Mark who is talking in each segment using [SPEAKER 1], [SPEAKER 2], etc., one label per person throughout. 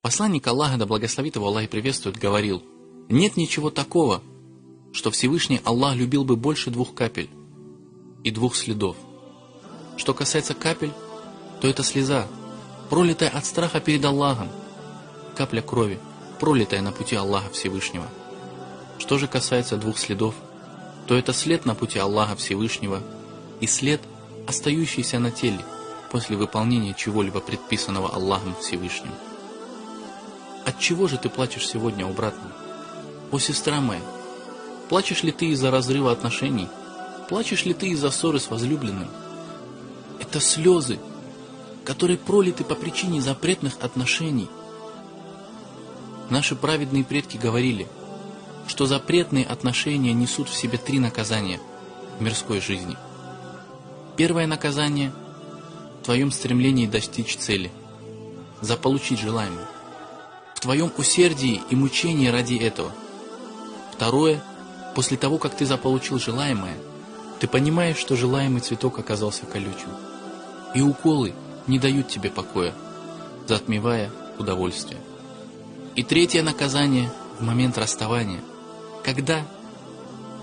[SPEAKER 1] Посланник Аллаха, да благословит его Аллах и приветствует, говорил: нет ничего такого, что Всевышний Аллах любил бы больше 2 капель и 2 следов. Что касается капель, то это слеза, пролитая от страха перед Аллахом, капля крови, пролитая на пути Аллаха Всевышнего. Что же касается 2 следов, то это след на пути Аллаха Всевышнего и след, остающийся на теле после выполнения чего-либо предписанного Аллахом Всевышним. От чего же ты плачешь сегодня, о брат мой? О сестра моя, плачешь ли ты из-за разрыва отношений? Плачешь ли ты из-за ссоры с возлюбленным? Это слезы, которые пролиты по причине запретных отношений. Наши праведные предки говорили, что запретные отношения несут в себе 3 наказания в мирской жизни. Первое наказание в твоем стремлении достичь цели, заполучить желаемое, в твоем усердии и мучении ради этого. Второе, после того, как ты заполучил желаемое, ты понимаешь, что желаемый цветок оказался колючим, и уколы не дают тебе покоя, затмевая удовольствие. И третье наказание в момент расставания, когда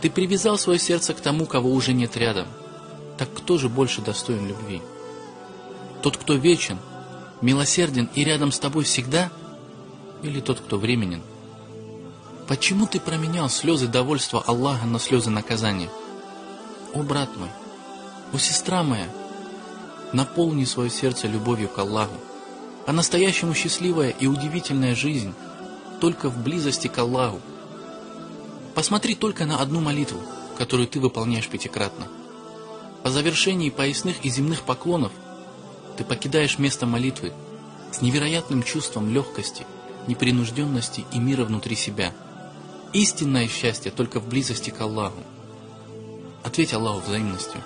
[SPEAKER 1] ты привязал свое сердце к тому, кого уже нет рядом. Так кто же больше достоин любви? Тот, кто вечен, милосерден и рядом с тобой всегда, или тот, кто временен? Почему ты променял слезы довольства Аллаха на слезы наказания? О, брат мой, о, сестра моя, наполни свое сердце любовью к Аллаху. По-настоящему счастливая и удивительная жизнь только в близости к Аллаху. Посмотри только на одну молитву, которую ты выполняешь 5-кратно. По завершении поясных и земных поклонов ты покидаешь место молитвы с невероятным чувством легкости, непринужденности и мира внутри себя. Истинное счастье только в близости к Аллаху. Ответь Аллаху взаимностью.